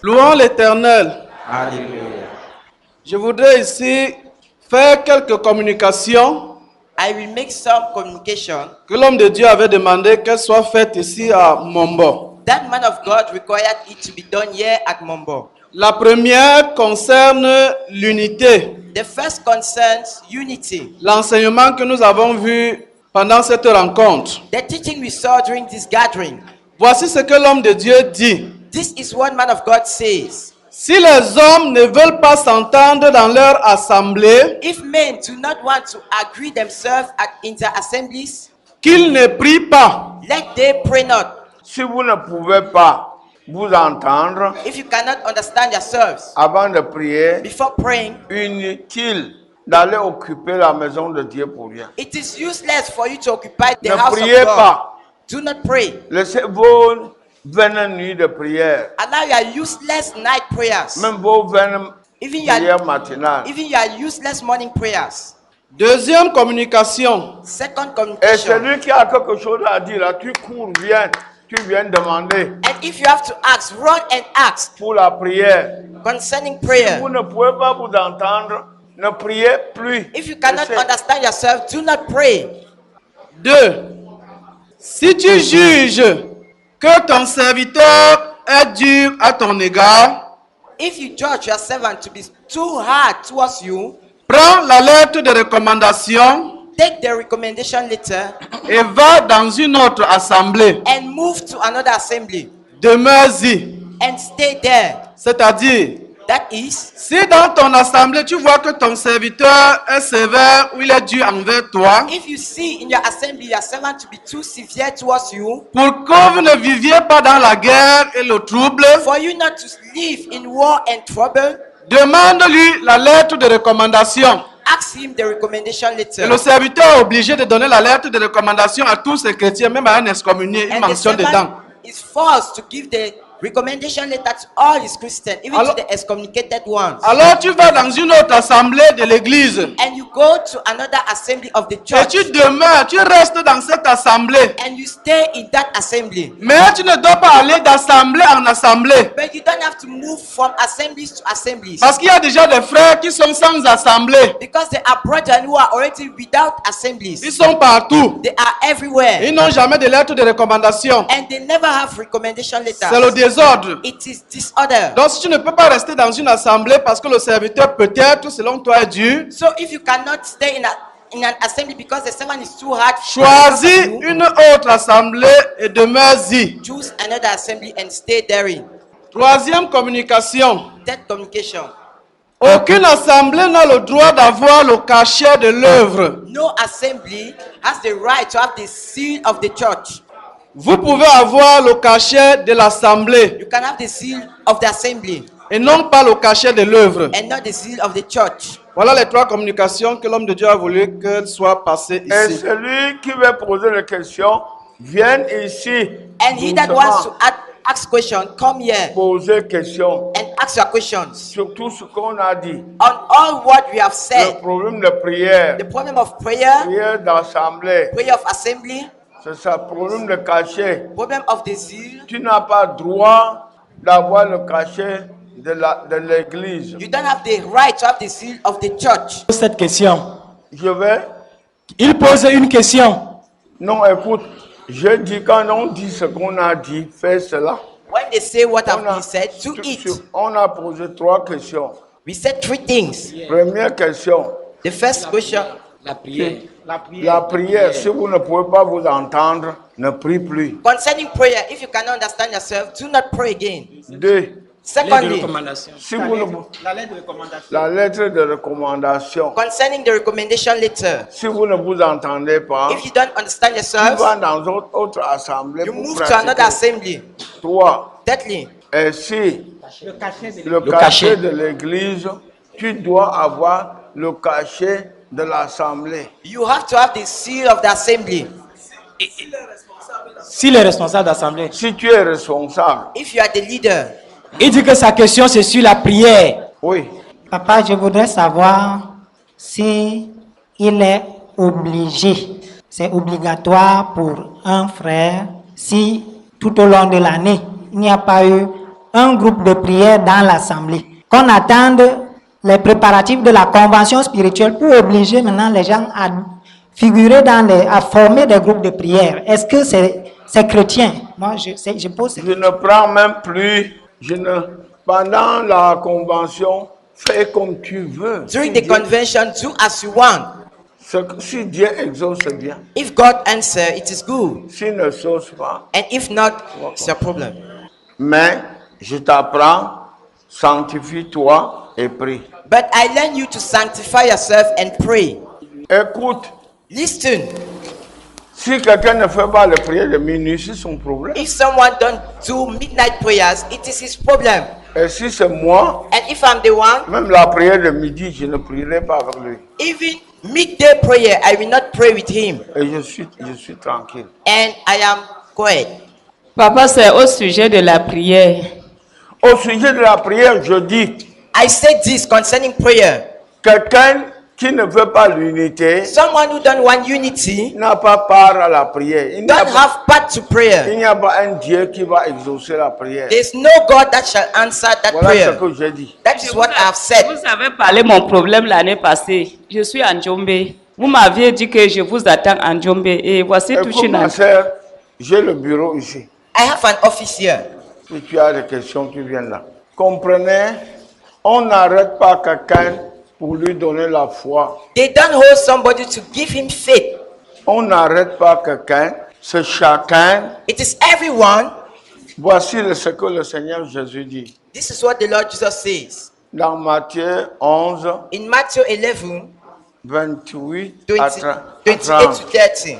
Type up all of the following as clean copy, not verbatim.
Louons l'Éternel. Alléluia. Je voudrais ici faire quelques communications I will make some communication. que l'homme de Dieu avait demandé qu'elles soient faites ici à Mombo. That man of God required it to be done here at Mombo. La première concerne l'unité. The first concerns unity. L'enseignement que nous avons vu pendant cette rencontre. The teaching we saw during this gathering. Voici ce que l'homme de Dieu dit. This is what man of God says. Si les hommes ne veulent pas s'entendre dans leur assemblée, If men do not want to agree themselves at inter-assemblies, qu'ils ne prient pas. let they pray not. Si vous ne pouvez pas vous entendre If you cannot understand yourselves avant de prier, before praying, inutile d'aller occuper la maison de Dieu pour rien. it is useless for you to occupy the Ne house of priez God. pas. Do not pray. Laissez vos 20 nuits de prière, Allow your useless night prayers, même vos 20 even your, prières matinales. even your useless morning prayers. Deuxième communication. Second Et communication. celui qui a quelque chose à dire, là, tu cours, tu viens demander And if you have to ask, run and ask pour la prière. concerning Si prayer. vous ne pouvez pas vous entendre, ne priez plus. If you cannot Laissez. understand yourself, do not pray. 2. Si tu juges que ton serviteur est dur à ton égard, If you judge your servant to be too hard towards you, prends la lettre de recommandation take the recommendation letter et va dans une autre assemblée. and move to another assembly Demeure-y. and stay there. C'est-à-dire, That is, si dans ton assemblée tu vois que ton serviteur est sévère ou il est dur envers toi, if you see in your assembly your servant to be too severe towards you, pour que vous ne viviez pas dans la guerre et le trouble, for you not to live in war and trouble, demande-lui la lettre de recommandation. ask him the recommendation Et letter. le serviteur est obligé de donner la lettre de recommandation à tous les chrétiens, même à un excommunié, il And the mentionne dedans. servant is forced to give the recommendation letter to all his Christians, even Alors- to the excommunicated ones. Alors tu vas dans une autre assemblée de l'église And you go to another assembly of the et church, tu demeures, tu restes dans cette assemblée. and you stay in that assembly. Mais tu ne dois pas aller d'assemblée en assemblée. But you don't have to move from assemblies to assemblies, Parce qu'il y a déjà des frères qui sont sans assemblée. because there are brethren who are already without assemblies. Ils sont partout. They are everywhere, Ils n'ont jamais de lettre de recommandation. and they never have recommendation C'est le letters. désordre. It is disorder. Donc si tu ne peux pas rester dans une assemblée parce que le serviteur peut-être selon toi est dur, So if you cannot stay in an assembly because the servant is too hard, choisis une autre assemblée et demeure-y. choose another assembly and stay therein. Troisième communication. That communication. Aucune assemblée n'a le droit d'avoir le cachet de l'œuvre. No assembly has the right to have the seal of the church. Vous pouvez avoir le cachet de l'assemblée You can have the seal of the assembly et non pas le cachet de l'œuvre. and not the seal of the church. Voilà les trois communications que l'homme de Dieu a voulu qu'elles soient passées Et ici. celui qui veut poser des questions, vienne ici. And he that wants to ask question, come here Poser questions and ask your questions sur tout ce qu'on a dit. on all what we have Le said. problème de prière, The problem of prayer, prière d'assemblée, prayer of assembly, c'est ça, problème de cachet. problem of the seal. Tu n'as pas droit d'avoir le cachet de l'église. You don't have the right to have the seal of the church. Cette question. Je vais. Il pose une question. Non, écoute, je dis quand on dit ce qu'on a dit, fais cela. When they say what have On a, been said, to it. on a posé trois questions. We said three things. Première question, The first question, La prière. la prière. Si vous ne pouvez pas vous entendre, ne prie plus. concerning prayer, if you cannot understand yourself, do not pray again. Deux, Secondly, si vous ne, la lettre de recommandation. concerning the recommendation letter, Si vous ne vous entendez pas, if you don't understand tu yourself, vas dans autre assemblée you pour move to another pratiquer. assembly. Trois, Thirdly, et si le cachet cachet. de l'église, tu dois avoir le cachet de l'assemblée. you have to have the seal of the assembly. S'il est responsable d'assemblée, Si tu es responsable, If you are the leader, il dit que sa question c'est sur la prière. oui. Papa, je voudrais savoir si il est obligé, c'est obligatoire pour un frère, si tout au long de l'année, il n'y a pas eu un groupe de prière dans l'assemblée, qu'on attende les préparatifs de la convention spirituelle pour obliger maintenant les gens à figurer à former des groupes de prière. Est-ce que c'est chrétien? Moi, je pose cette Je ne prends même plus, pendant la convention, fais comme tu veux. During the convention, do as you want. Si Dieu exauce, c'est bien. If God answer, it is good. S'il ne sauce pas, And if not, it's your problem. mais je t'apprends, sanctifie-toi et prie. But I learn you to sanctify yourself and pray. Écoute, Listen. si quelqu'un ne fait pas la prière de minuit, c'est son problème. If someone don't do midnight prayers, it is his problem. Et si c'est moi, And if I'm the one, même la prière de midi, je ne prierai pas avec lui. even midday prayer, I will not pray with him. Et je suis tranquille. And I am quiet. Papa, c'est au sujet de la prière. Au sujet de la prière, je dis, I said this concerning prayer. quelqu'un qui ne veut pas l'unité Someone who don't want unity n'a pas part à la prière. Il n'y a don't pas- have part to prayer. il n'y a pas un Dieu qui va exaucer la prière. There's no God that shall answer that Voilà prayer. ce que j'ai dit. That is what I have said. Vous avez parlé mon problème l'année passée. Je suis en Djombe. Vous m'aviez dit que je vous attends en Djombe. Et voici tout Écoute, ma soeur, j'ai le bureau ici. I have an office here. Si tu as des questions, tu viens là. Comprenez, on n'arrête pas quelqu'un pour lui donner la foi. They don't hold somebody to give him faith. On n'arrête pas quelqu'un, c'est chacun. It is everyone. Voici ce que le Seigneur Jésus dit. This is what the Lord Jesus says. Dans Matthieu 11, In Matthew 11, 28 20, à 28 30. to 30.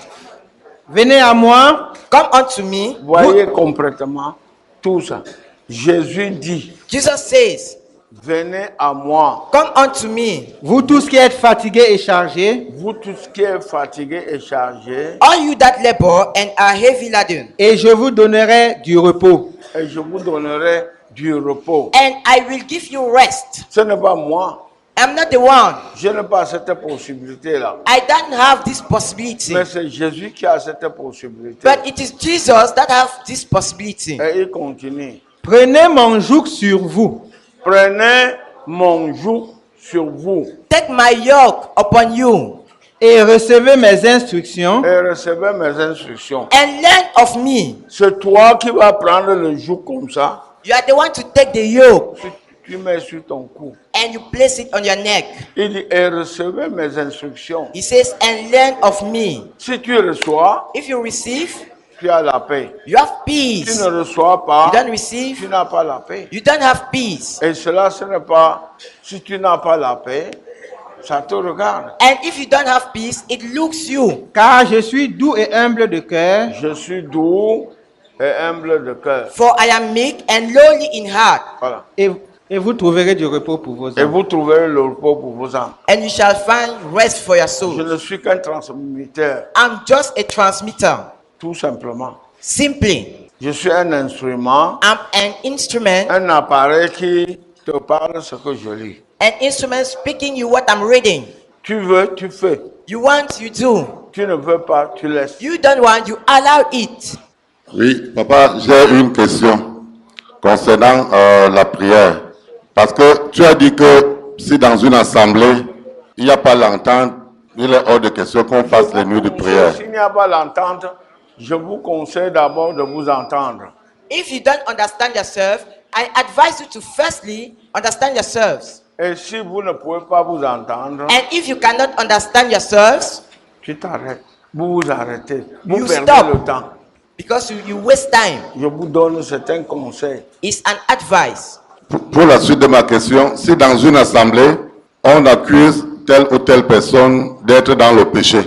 Venez à moi, Come unto me. Voyez complètement tout ça. Jésus dit, Jesus says, venez à moi, come unto me, vous tous qui êtes fatigués et chargés, vous tous qui êtes fatigués et chargés, all you that labor and are heavy laden, et je vous donnerai du repos. et je vous donnerai du repos. and I will give you rest. Ce n'est pas moi. I'm not the one. Je n'ai pas cette possibilité-là. I don't have this possibility. Mais c'est Jésus qui a cette possibilité. But it is Jesus that have this possibility. Et il continue. Prenez mon joug sur vous. Prenez mon joug sur vous Take my yoke upon you Et recevez mes instructions, et recevez mes instructions. and learn of me. C'est toi qui vas prendre le joug comme ça. You are the one to take the yoke Tu mets sur ton cou. and you place it on your neck. Il dit, et recevez mes instructions. He says, and learn of me. Si tu reçois, If you receive, tu as la paix. you have Si tu peace. ne reçois pas, You don't receive, tu n'as pas la paix. you don't have peace. Et cela, ce n'est pas, si tu n'as pas la paix, ça te regarde. And if you don't have peace, it looks you. car je suis doux et humble de cœur, Je suis doux et humble de cœur. For I am meek and lowly in heart, Voilà. et vous trouverez du repos pour vos Et âmes. vous trouverez le repos pour vos âmes. and you shall find rest for your Je soul. ne suis qu'un transmetteur, I'm just a transmitter. tout simplement. Simply, Je suis un instrument, I'm an instrument, un appareil qui te parle ce que je lis. an instrument speaking you what I'm reading. Tu veux, tu fais. You want, you do. Tu ne veux pas, tu laisses. You don't want, you allow it. Oui, papa, j'ai une question concernant la prière. Parce que tu as dit que si dans une assemblée, il n'y a pas l'entente, il est hors de question qu'on fasse les nuits de prière. S'il n'y a pas l'entente, je vous conseille d'abord de vous entendre. If you don't understand yourself, I advise you to firstly understand yourselves. Et si vous ne pouvez pas vous entendre, And if you cannot understand yourselves, tu t'arrêtes. Vous vous arrêtez. Vous You perdez stop. le temps. because you waste time, Je vous donne certains conseils. it's an advice. Pour la suite de ma question, si dans une assemblée, on accuse telle ou telle personne d'être dans le péché,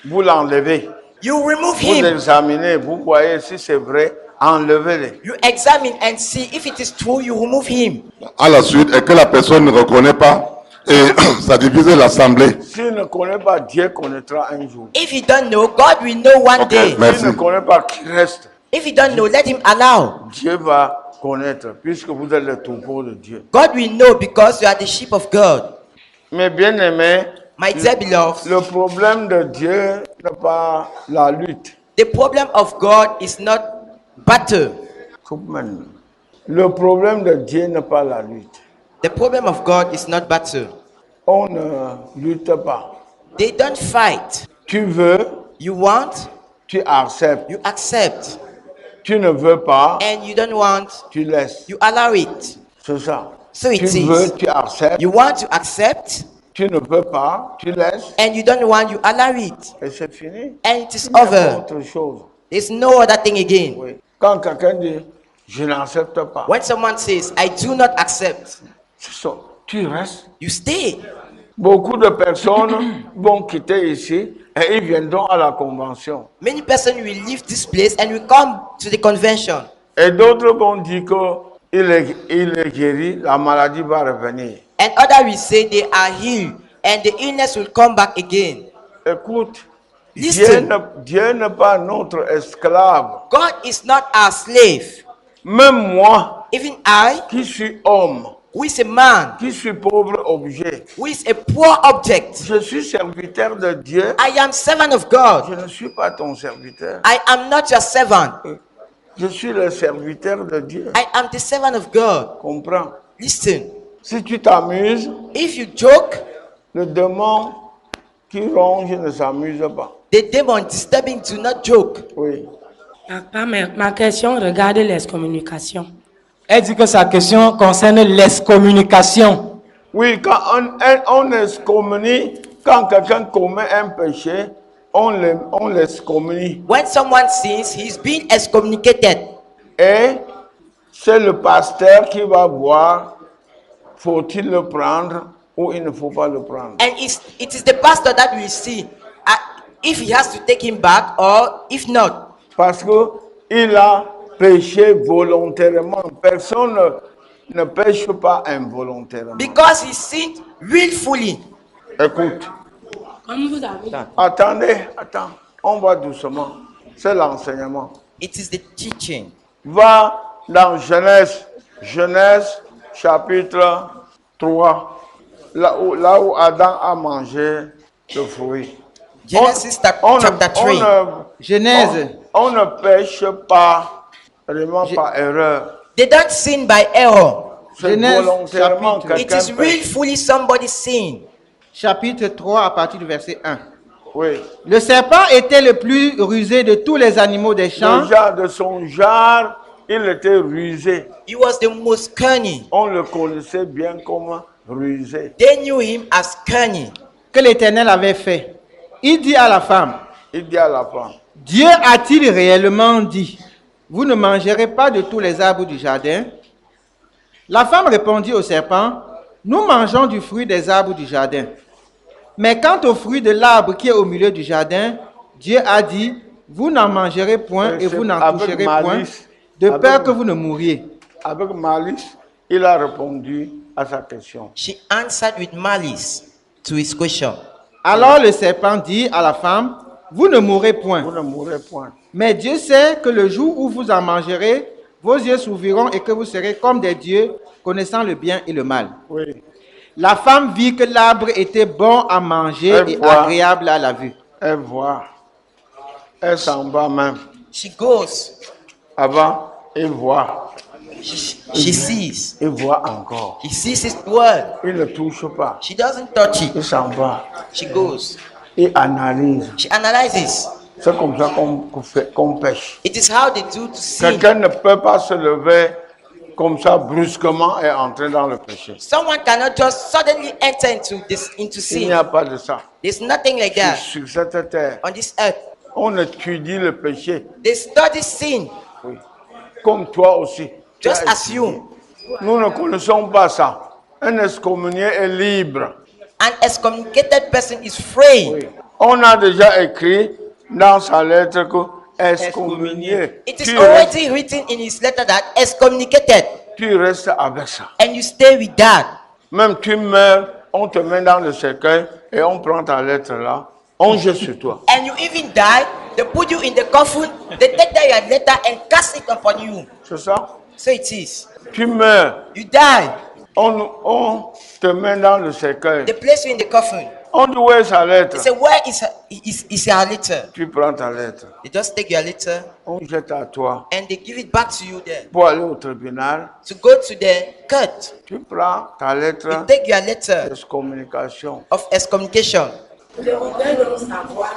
Vous l'enlevez. You remove Vous him. examinez. Vous voyez si c'est vrai. Enlevez-le. You examine and see if it is true, you remove him. à la suite, et que la personne ne reconnaît pas, et ça divise l'assemblée. S'il ne connaît pas, Dieu connaîtra un jour. If you don't know, God will know one Ok, day. merci. S'il ne connaît pas, qu'il reste. If you don't know, let him allow. Dieu va connaître, puisque vous êtes le troupeau de Dieu. God will know because you are the sheep of God. Mais bien aimé, My dear beloved, le problème de Dieu n'est pas la lutte. the problem of God is not battle. Coupe-moi. Le problème de Dieu n'est pas la lutte. The problem of God is not battle. On ne lutte pas. They don't fight. Tu veux, You want, tu acceptes. you accept. Tu ne veux pas, And you don't want, tu laisses. you allow it. C'est ça. So it Tu is. veux, tu acceptes. You want to accept, Tu ne veux pas, tu laisses. and you don't want, you allow it. Et c'est fini. And it is Il n'y a pas over. autre chose. There's no other thing again. Oui. Quand quelqu'un dit, je n'accepte pas, When someone says, I do not accept, c'est ça. Tu restes. you stay. Beaucoup de personnes vont quitter ici et ils viendront à la convention. Many persons will leave this place and will come to the convention. Et d'autres vont dire qu'il est guéri, la maladie va revenir. And others will say they are healed and the illness will come back again. Écoute, Listen. Dieu n'est pas notre esclave. God is not our slave. Même moi, Even I, qui suis homme, who is a man, qui suis pauvre objet, who is a poor object, je suis serviteur de Dieu. I am servant of God. Je ne suis pas ton serviteur. I am not your servant. Je suis le serviteur de Dieu. I am the servant of God. Comprends? Listen, Si tu t'amuses, if you joke, le démon qui ronge ne s'amuse pas. the demon disturbing do not joke. Oui. Papa, ma question regarde l'excommunication. Elle dit que sa question concerne l'excommunication. Oui, quand on excommunie, quand quelqu'un commet un péché, on l'excommunie. When someone sins, he is being excommunicated. Et c'est le pasteur qui va voir, faut-il le prendre ou il ne faut pas le prendre. And it is the pastor that will see if he has to take him back or if not. Parce qu'il a péché volontairement. Personne ne pêche pas involontairement. Because he sinned willfully. Écoute, Comme vous avez attends, on va doucement. C'est l'enseignement. It is the teaching. Va dans Genèse chapitre 3, là où Adam a mangé le fruit. Genesis chapter 3. Genèse. On ne pêche pas vraiment par erreur. They don't sin by error. C'est Genèse volontairement chapitre- It quelqu'un is pêche. willfully somebody sin. Chapitre 3 à partir du verset 1. Oui. Le serpent était le plus rusé de tous les animaux des champs Déjà de son genre, il était rusé. He was the most cunning. On le connaissait bien comme rusé. They knew him as cunning. que l'Éternel avait fait. Il dit à la femme, Il dit à la femme, Dieu a-t-il réellement dit, vous ne mangerez pas de tous les arbres du jardin? La femme répondit au serpent, nous mangeons du fruit des arbres du jardin. Mais quant au fruit de l'arbre qui est au milieu du jardin, Dieu a dit, vous n'en mangerez point et vous n'en avec toucherez point, malice, de avec- peur que vous ne mouriez. avec malice, il a répondu à sa question. She answered with malice to his question. Alors le serpent dit à la femme, vous ne mourrez point. Vous ne mourrez point. Mais Dieu sait que le jour où vous en mangerez, vos yeux s'ouvriront et que vous serez comme des dieux, connaissant le bien et le mal. Oui. La femme vit que l'arbre était bon à manger Elle et voit. agréable à la vue. Elle voit. Elle s'en va même. She goes. Avant, il voit. She sees. Il voit encore. He sees his word. Il ne touche pas. She doesn't touch Il it. s'en va. She goes. Il analyse. She analyzes. C'est comme ça qu'on pêche. It is how they do to sin. Quelqu'un ne peut pas se lever comme ça brusquement et entrer dans le péché. Someone cannot just suddenly enter into Il sin. n'y a pas de ça. There's nothing like that Sur cette terre, on this earth. on étudie le péché. They study sin Oui. Comme toi aussi. Tu just as as étudié. you. Nous ne connaissons pas ça. Un excommunié est libre. An excommunicated person is free. Oui. On a déjà écrit dans sa lettre que excommunié. It is already written in his letter that excommunicated, Tu restes avec ça. and you stay with that. Même tu meurs, on te met dans le cercueil et on prend ta lettre là, on jette sur toi. And you even die, they put you in the coffin, they take down your letter and cast it upon you. C'est ça? So it is. Tu meurs, You die, on te met dans le cercueil they place you in the coffin, On dit où est sa lettre? They say, where is your letter? Tu prends ta lettre. They just take your letter On jette à toi. and they give it back to you there. Pour aller au tribunal, To go to the court, tu prends ta you lettre take your letter d'excommunication. of excommunication. Je voudrais donc savoir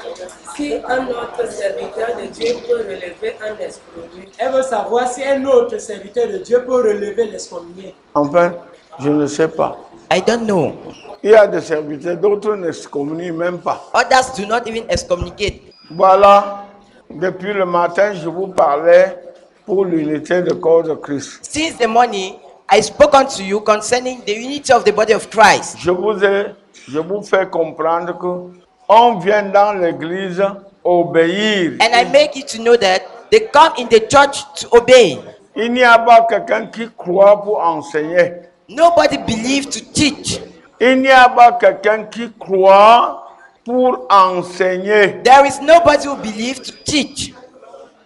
si un autre serviteur de Dieu peut relever un excommunié. Elle veut savoir si un autre serviteur de Dieu peut relever l'excommunié. Enfin, je ne sais pas. I don't know. Il y a des serviteurs, d'autres n'excommunient même pas. Others do not even excommunicate. Voilà, depuis le matin, je vous parlais pour l'unité du corps de Christ. Since the morning, I spoke unto you concerning the unity of the body of Christ. Je vous fais comprendre que on vient dans l'église obéir. And I make you to know that they come in the church to obey. Il n'y a pas quelqu'un qui croit pour enseigner. Nobody believes to teach. Il n'y a pas quelqu'un qui croit pour enseigner. There is nobody who believes to teach.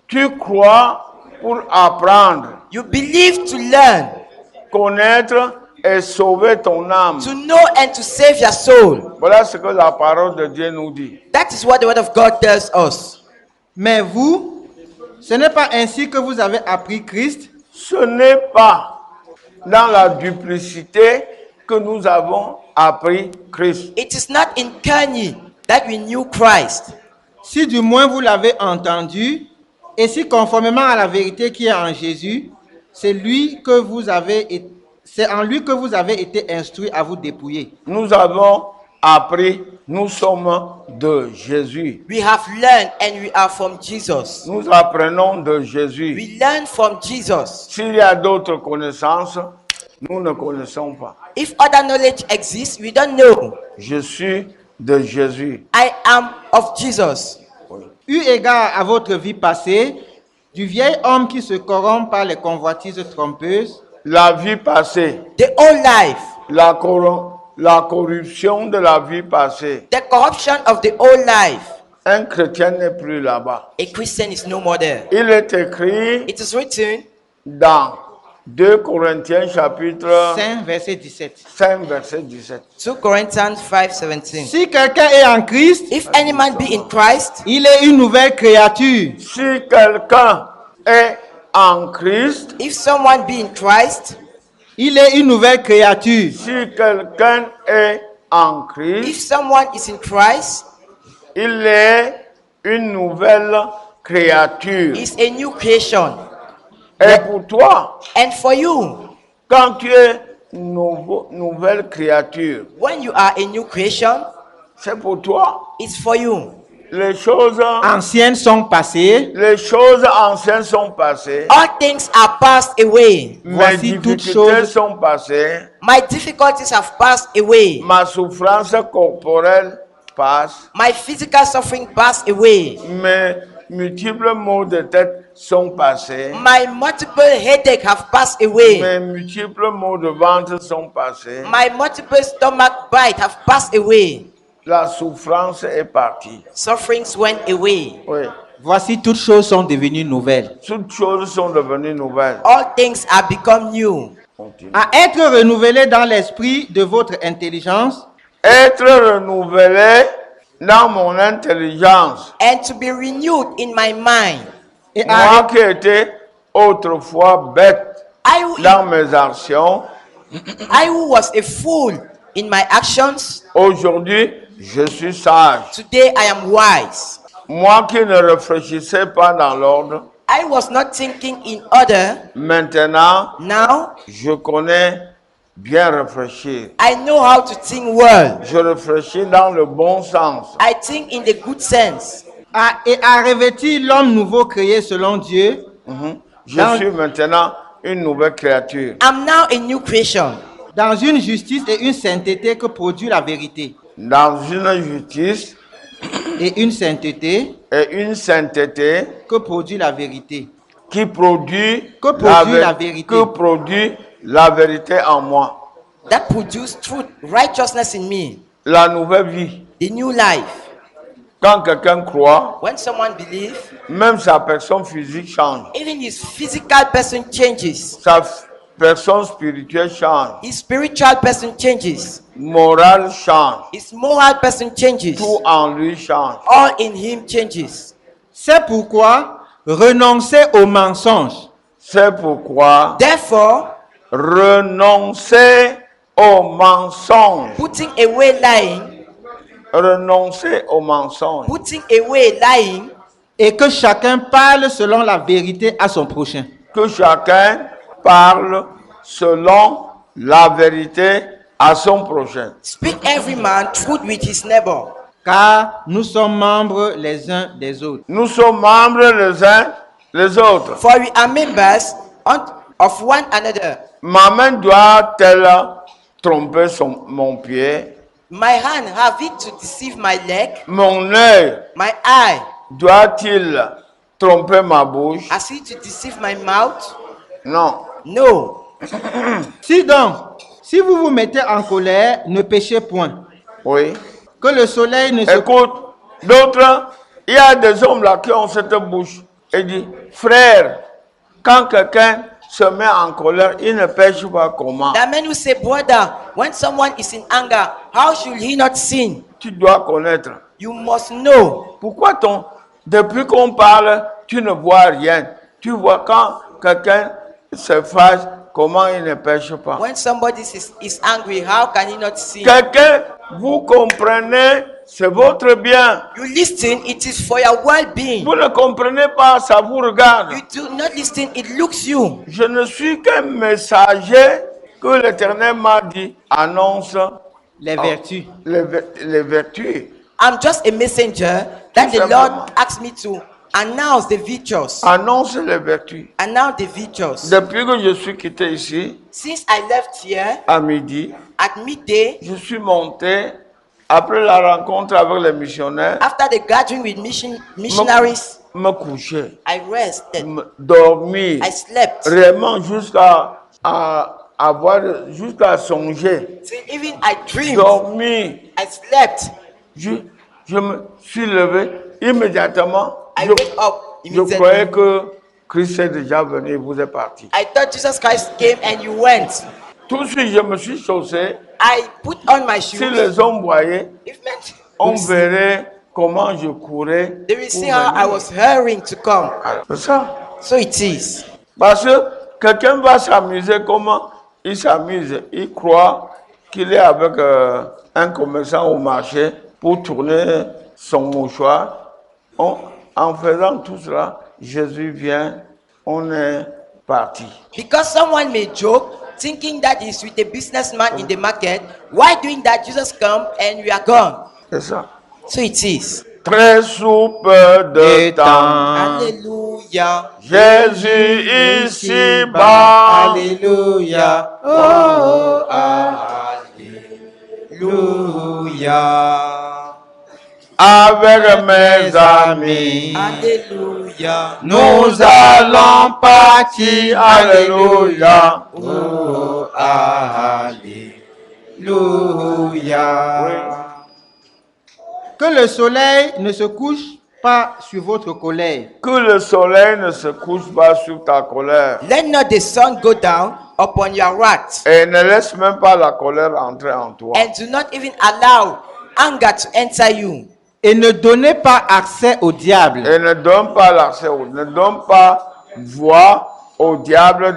Tu crois pour apprendre, You believe to learn, connaître et sauver ton âme. to know and to save your soul. Voilà ce que la parole de Dieu nous dit. That is what the word of God tells us. Mais vous, ce n'est pas ainsi que vous avez appris Christ. Ce n'est pas dans la duplicité que nous avons appris Christ. It is not in Kanye that we knew Christ. Si du moins vous l'avez entendu, et si conformément à la vérité qui est en Jésus, c'est en lui que vous avez été instruit à vous dépouiller. Nous avons appris, nous sommes de Jésus. We have learned and we are from Jesus. Nous apprenons de Jésus. We learn from Jesus. S'il y a d'autres connaissances, nous ne connaissons pas. If other knowledge exists, we don't know. Je suis de Jésus. I am of Jesus. Eu égard à votre vie passée, du vieil homme qui se corrompt par les convoitises trompeuses, La vie passée, The old life, la corruption de la vie passée. the corruption of the old life. Un chrétien n'est plus là-bas. A Christian is no more there. Il est écrit It is written dans 2 Corinthiens chapitre 5, verset 17. 5 verset 17. 2 Corinthians 5:17. Si quelqu'un est en Christ, If any man be in Christ, il est une nouvelle créature. Si quelqu'un est en Christ, if someone be in Christ, Il est une nouvelle créature. si quelqu'un est en if Christ, someone is in Christ, il est une nouvelle créature. is a new creation. Et pour toi, And for you, quand tu es nouvelle créature, when you are a new creation, c'est pour toi. it's for you. Les choses Anciennes sont passées. anciennes sont passées. All things are passed away. Mes Voici toutes difficultés choses. sont passées. My difficulties have passed away. Ma souffrance corporelle passe. My physical suffering passed away. Mes multiples maux de tête sont passés. My multiple headache have passed away. Mes multiples maux de ventre sont passés. My multiple stomach bite have passed away. La souffrance est partie. Sufferings went away. Oui. Voici toutes choses sont devenues nouvelles. Toutes choses sont devenues nouvelles. All things are become new. Continue. À être renouvelé dans l'esprit de votre intelligence, Être renouvelé dans mon intelligence. And to be renewed in my mind. et Moi qui étais autrefois bête I who, dans mes actions, I who was a fool in my actions, aujourd'hui je suis sage. today I am wise. Moi qui ne réfléchissais pas dans l'ordre, I was not thinking in order. maintenant Now je connais bien réfléchir. I know how to think well. Je réfléchis dans le bon sens. I think in the good sense. et à revêtir l'homme nouveau créé selon Dieu, Je Dans- suis maintenant une nouvelle créature. I'm now a new creation. dans une justice et une sainteté que produit la vérité. Dans une justice Et une sainteté et une sainteté que produit la vérité. qui produit, Que produit la vérité. que produit la vérité en moi. That produce truth, righteousness in me. La nouvelle vie. The new life. Quand quelqu'un croit, When someone believes, même sa personne physique change. even his physical person changes. Sa personne spirituelle change. His spiritual person changes. Morale change. His moral person changes. Tout en lui change. All in him changes. C'est pourquoi renoncez aux mensonges. C'est pourquoi Therefore, renoncez aux mensonges. putting away lying, Renoncez aux mensonges. putting away lying, Et que chacun parle selon la vérité à son prochain. Que chacun parle selon la vérité à son prochain. speak every man truth with his neighbor. Car nous sommes membres les uns des autres. Nous sommes membres les uns les autres. For we are members of one another. Ma main doit-elle tromper mon pied? My hand have it to deceive my leg? Mon œil My eye doit-il tromper ma bouche? has it to deceive my mouth? Non. No. Si donc, si vous vous mettez en colère, ne péchez point. Oui. Que le soleil ne se... Écoute, d'autres, il y a des hommes là qui ont cette bouche et dit, frère, quand quelqu'un se met en colère, il ne pêche pas comment? That man who say, brother, when someone is in anger, how should he not sin? Tu dois connaître. You must know. Pourquoi depuis qu'on parle, tu ne vois rien? Tu vois quand quelqu'un se fâche, comment il ne pêche pas? When somebody is angry, how can he not sin? Quelqu'un, vous comprenez, c'est votre bien. You listen, it is for your well-being. Vous ne comprenez pas, ça vous regarde. You do not listen, it looks you. Je ne suis qu'un messager que l'Éternel m'a dit, annonce les vertus. les vertus. I'm just a messenger that the Tout Lord simplement. asked me to announce the virtues. Annonce les vertus. Announce the virtues. Depuis que je suis quitté ici, Since I left here à midi, at midday, je suis monté, après la rencontre avec les missionnaires, after the gathering with missionaries, me coucher, I rested. dormir, I slept. vraiment jusqu'à songer, Till even I dreamed. dormir. I slept. Je me suis levé immédiatement. I wake up Je croyais immediately. que Christ est déjà venu et vous êtes parti. I thought Jesus Christ came and you went. Tout de suite, je me suis chaussé. I put on my Si shoes. les hommes voyaient, If men on would see, verrait comment je courais. they will pour see how I venir. was hurrying to come. C'est ça. So it is. Parce que quelqu'un va s'amuser comment il s'amuse. Il croit qu'il est avec un commerçant au marché pour tourner son mouchoir. En faisant tout cela, Jésus vient, on est parti. Because someone may joke, thinking that he's with a businessman in the market. While doing that, Jesus come and we are gone. C'est ça. So it is. Très sous peu de temps, Hallelujah. Jésus ici-bas. Alléluia. Oh, hallelujah. Avec mes amis, Hallelujah. nous allons partir. Alléluia. Oh, Alléluia. Que le soleil ne se couche pas sur votre colère. Que le soleil ne se couche pas sur ta colère. Let not the sun go down upon your wrath, Et ne laisse même pas la colère entrer en toi. and do not even allow anger to enter you. Et ne donnez pas accès au diable. Et ne donne pas l'accès, ne donne pas voix au diable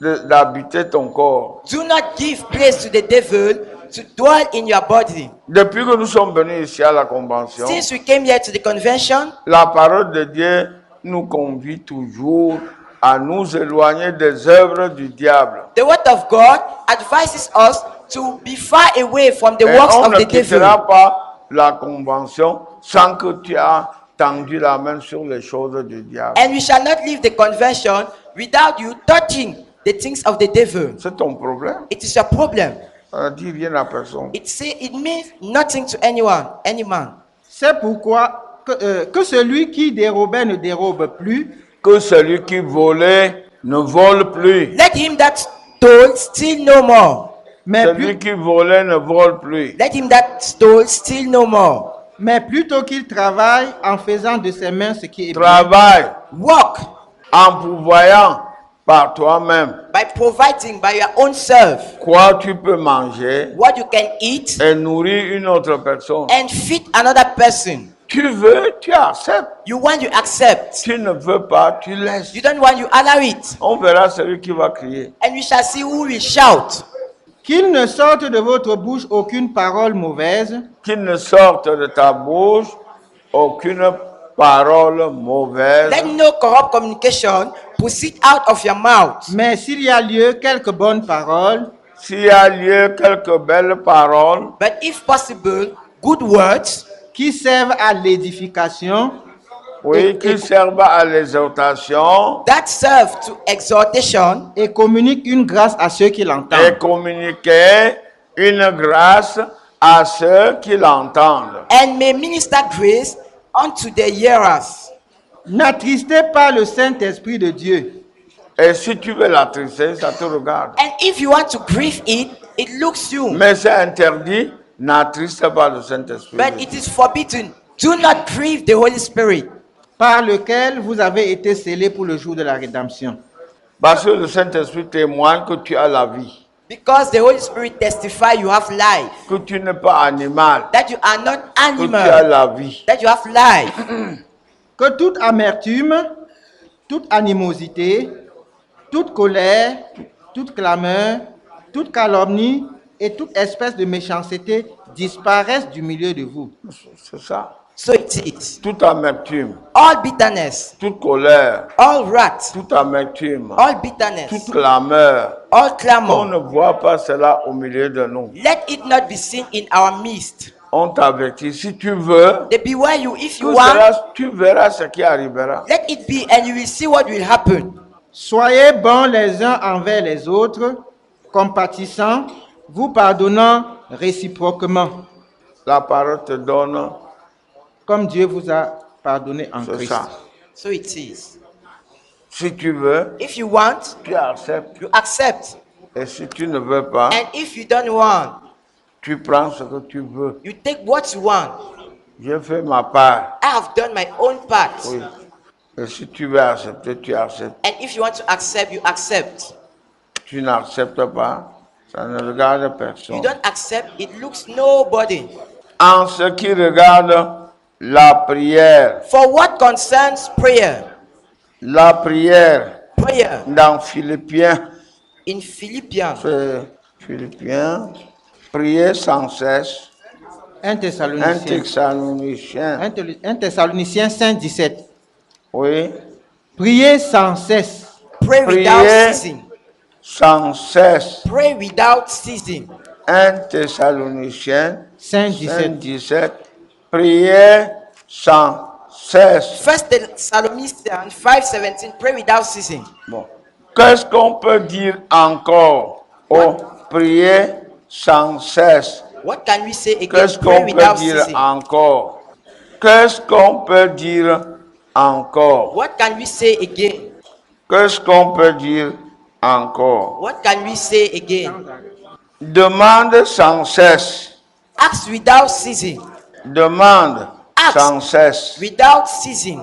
d'habiter ton corps. Do not give place to the devil to dwell in your body. Depuis que nous sommes venus ici à la convention, Since we came here to the convention, la parole de Dieu nous convie toujours à nous éloigner des œuvres du diable. the word of God advises us to be far away from the Et works on of ne the devil. quittera pas la convention sans que tu aies tendu la main sur les choses du diable. And we shall not leave the convention without you touching the things of the devil. C'est ton problème. It is your problem. Ça ne dit rien à personne. It means nothing to anyone, any man. C'est pourquoi que celui qui dérobait ne dérobe plus, Que celui qui volait ne vole plus. Let him that stole steal no more. mais, Celui qui volait ne vole plus. Let him that stole steal no more. mais plutôt qu'il travaille en faisant de ses mains ce qui est bien. Travaille Walk en pourvoyant par toi-même by providing by your own self quoi tu peux manger what you can eat et nourrir une autre personne. and feed another person. Tu veux, tu acceptes. You want, you accept. Tu ne veux pas, tu laisses. You don't want, you allow it. On verra celui qui va crier. And we shall see who will shout. Qu'il ne sorte de votre bouche aucune parole mauvaise, Qu'il ne sorte de ta bouche aucune parole mauvaise, Let no corrupt communication proceed out of your mouth. mais s'il y a lieu, quelques bonnes paroles, s'il y a lieu quelques belles paroles, But if possible, good words qui servent à l'édification oui, qui servent à l'exhortation that serve to exhortation et communiquent une grâce à ceux qui et l'entendent. communiquer une grâce à ceux qui l'entendent. and may minister grace unto the hearers. N'attristez pas le Saint-Esprit de Dieu. Et si tu veux l'attrister, ça te regarde. And if you want to grieve it, it looks you. Mais c'est interdit, n'attriste pas le Saint-Esprit. But it is forbidden. Do not grieve the Holy Spirit, Par lequel vous avez été scellés pour le jour de la rédemption. Parce que le Saint-Esprit témoigne que tu as la vie, because the Holy Spirit testify you have life, que tu n'es pas animal, that you are not que tu as animal, la vie. that you have life. Que toute amertume, toute animosité, toute colère, toute clameur, toute calomnie et toute espèce de méchanceté disparaissent du milieu de vous. C'est ça. So it is. Toute amertume, All bitterness, toute colère, all wrath, toute amertume, all bitterness, toute clameur. all On clamor. ne voit pas cela au milieu de nous. Let it not be seen in our midst. On t'avertit. Si tu veux, They beware you if you tout want. cela, tu verras ce qui arrivera. Let it be, and you will see what will happen. Soyez bons les uns envers les autres, compatissants, vous pardonnant réciproquement, La parole te donne, comme Dieu vous a pardonné en c'est Christ. ça. So it is. Si tu veux, If you want, tu acceptes. you accept. Et si tu ne veux pas, And if you don't want, tu prends ce que tu veux. you take what you want. J'ai fait ma part. I have done my own part. Oui. Et si tu veux accepter, tu acceptes. And if you want to accept, you accept. Tu n'acceptes pas, ça ne regarde You personne. don't accept, it looks nobody. En ce qui regarde la prière, For what concerns prayer, prayer dans Philippiens, in Philippians, c'est Philippiens, prier sans cesse, 1 Thessaloniciens 5, 17. oui, Priez sans cesse. pray without prier ceasing. sans cesse. Pray without ceasing. 1 Thessaloniciens 5, 5, 17. 17, prier sans cesse. First Thessalonians 5:17. Pray without ceasing. Bon. Qu'est-ce qu'on peut dire encore? Oh, prier sans cesse. What can we say again? Qu'est-ce Pray qu'on peut without dire ceasing. encore? Qu'est-ce qu'on peut dire encore? What can we say again? Qu'est-ce qu'on peut dire encore? What can we say again? Demande sans cesse. Ask without ceasing. Demande Ask. sans cesse. Without ceasing.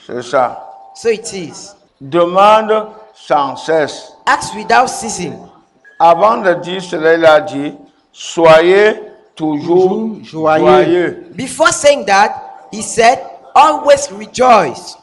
C'est ça. So it is. Demande sans cesse. Ask without ceasing. Avant de dire cela, il a dit, soyez toujours joyeux. joyeux. Before saying that, he said, always rejoice.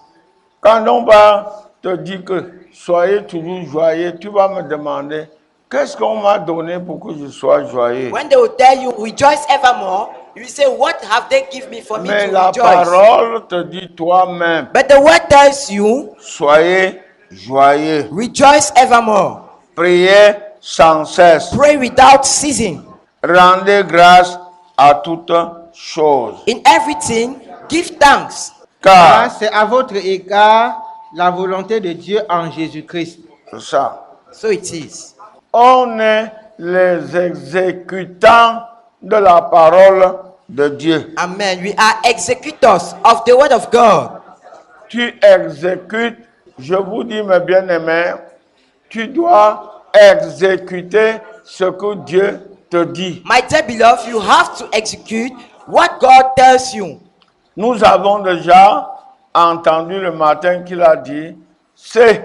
Quand on va te dire que soyez toujours joyeux, tu vas me demander, qu'est-ce qu'on m'a donné pour que je sois joyeux? When they will tell you rejoice evermore, you will say, what have they given me for me Mais to la rejoice? parole te dit toi-même, But the word tells you, soyez joyeux. rejoice evermore. Priez sans cesse. Pray without ceasing. Rendez grâce à toutes choses. In everything, give thanks. Car Car, c'est à votre égard la volonté de Dieu en Jésus-Christ. c'est ça, So it is. on est les exécutants de la parole de Dieu. Amen. We are executors of the word of God. Tu exécutes, je vous dis mes bien-aimés, tu dois exécuter ce que Dieu te dit. My dear beloved, you have to execute what God tells you. Nous avons déjà entendu le matin qu'il a dit, c'est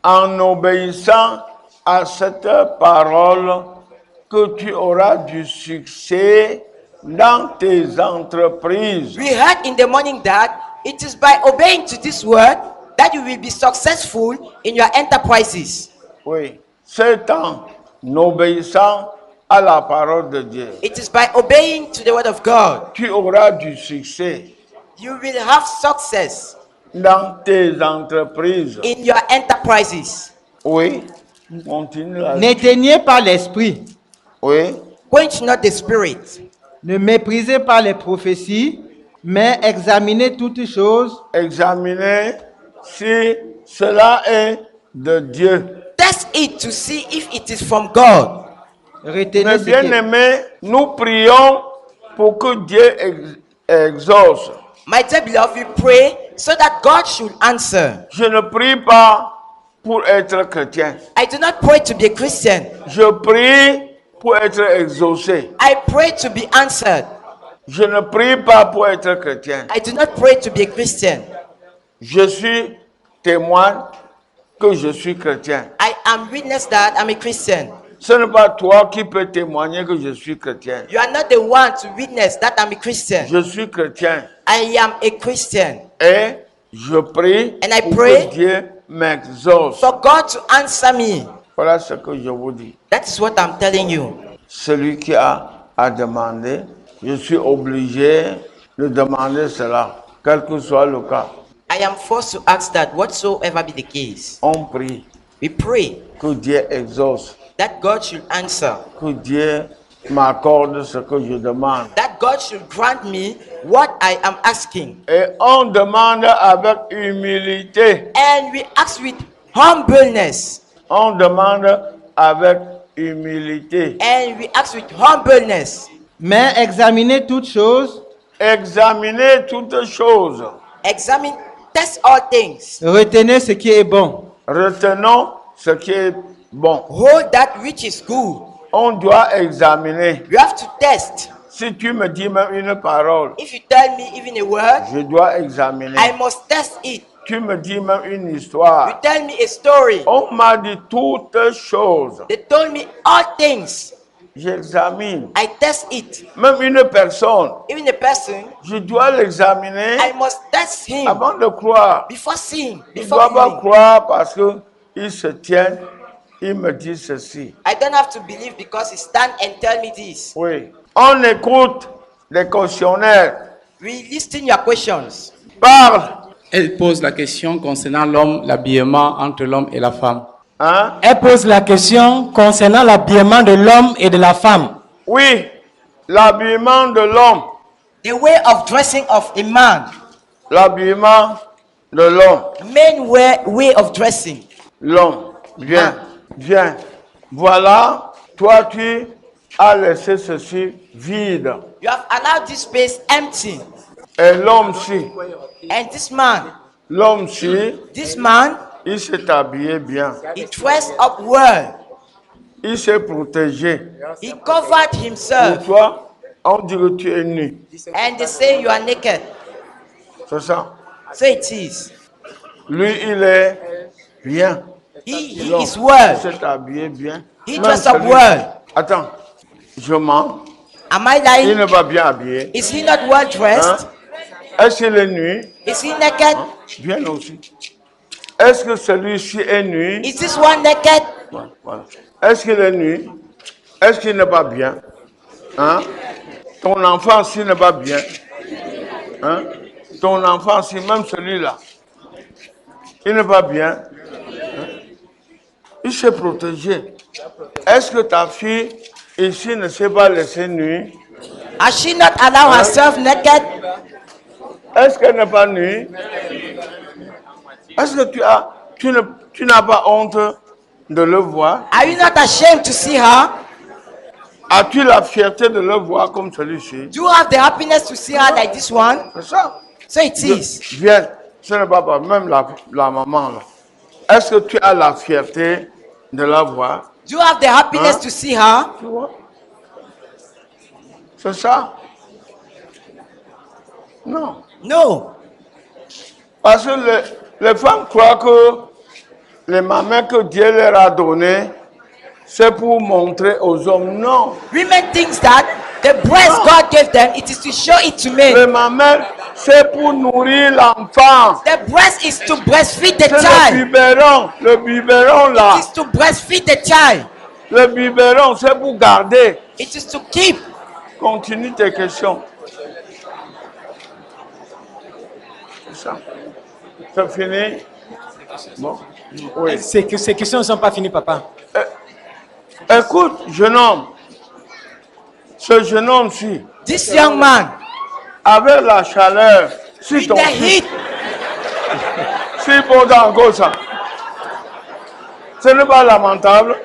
en obéissant à cette parole que tu auras du succès dans tes entreprises. We heard in the morning that it is by obeying to this word that you will be successful in your enterprises. Oui, c'est en obéissant à la parole de Dieu. It is by obeying to the word of God. Tu auras du succès You will have success dans tes entreprises. in your enterprises. Oui, continue là. N'éteignez pas l'esprit. Oui, Quench not the spirit. Ne méprisez pas les prophéties, mais examinez toutes choses. examinez si cela est de Dieu. Test it to see if it is from God. Retenez Mais ce bien qui est... aimé, nous prions pour que Dieu exauce. My dear beloved, we pray so that God should answer. Je ne prie pas pour être chrétien. I do not pray to be a Christian. Je prie pour être exaucé. I pray to be answered. Je ne prie pas pour être chrétien. I do not pray to be a Christian. Je suis témoin que je suis chrétien. I am witness that I'm a Christian. Ce n'est pas toi qui peux témoigner que je suis chrétien. You are not the one to witness that I'm a Christian. Je suis chrétien. I am a Christian. Et je prie And I pour pray que Dieu m'exauce. For God to answer me. Voilà ce que je vous dis. That is what I'm telling you. Celui qui a demandé, je suis obligé de demander cela, quel que soit le cas. I am forced to ask that whatsoever be the case. On prie We pray que Dieu exauce, that God should answer. que Dieu m'accorde ce que je demande. That God should grant me what I am asking. Et on demande avec humilité. And we ask with humbleness. On demande avec humilité. And we ask with humbleness. Mais examinez toutes choses. Examinez toutes choses. Examine, test all things. Retenez ce qui est bon. Retenons ce qui est bon. Hold that which is good. On doit examiner. You have to test. Si tu me dis même une parole, If you tell me even a word, je dois examiner. I must test it. Tu me dis même une You histoire. tell me a story. On m'a dit toutes choses. They told me all things. J'examine. I test it. Même une personne, Even a person, je dois l'examiner I must test him avant de croire. before seeing, Il ne before doit pas believing. croire parce qu'il se tient, il me dit ceci. I don't have to believe because he stand and tell me this. Oui. On écoute les questionnaires. We listen your questions. Parle. Elle pose la question concernant l'homme, l'habillement entre l'homme et la femme. Hein? Elle pose la question concernant l'habillement de l'homme et de la femme. Oui. L'habillement de l'homme. The way of dressing of a man. L'habillement de l'homme. Men way of dressing. L'homme. Viens. Viens. Voilà. Toi, tu as laissé ceci vide. You have allowed this space empty. Et l'homme-ci. And this man, L'homme-ci, this man, il s'est habillé bien. he dressed up well. Il s'est protégé. He covered Pour himself. toi, on dit que tu es nu. And they say you are naked. C'est ça. So it is. Lui, il est bien. He L'homme, is well. il s'est habillé bien. He Même dressed up celui- well. Attends, je mens. Am I Il lying? ne va bien habillé. Is he not well Hein? dressed? Est-ce qu'il est nu? Is he naked? Bien aussi. Est-ce que celui-ci est nu? Is this one naked? Voilà. Est-ce qu'il est nu? Est-ce qu'il n'est pas bien? Hein? Ton enfant, s'il n'est pas bien. Hein? Ton enfant, si même celui-là, il n'est pas bien. Hein? Il s'est protégé. Est-ce que ta fille ici ne s'est pas laissée nue? Has she not allowed herself naked? Est-ce qu'elle n'est pas nue? Est-ce que tu n'as pas honte de le voir? Are you not ashamed to see her? As-tu la fierté de le voir comme celui-ci? Do you have the happiness to see her like this one? C'est ça. So it is. Viens, ce n'est pas même la maman là. Est-ce que tu as la fierté de la voir? Do you have the happiness Huh? to see her? Tu vois? C'est ça? Non. No. Parce que les femmes croient que les mamelles que Dieu leur a données, c'est pour montrer aux hommes. Non. Women think that the breast God gave them, it is to show it to men. Les mamelles, c'est pour nourrir l'enfant. The breast is to breastfeed the C'est child. le biberon là. It is to breastfeed the child. Le biberon, c'est pour garder. It is to keep. Continue tes questions. C'est ça. C'est fini? Bon. Oui. Ces questions ne sont pas finies, papa. Écoute, jeune homme. Ce jeune homme-ci, This young man, avec la chaleur, si with ton the fils, heat, s'il porte encore ça, ce n'est pas lamentable.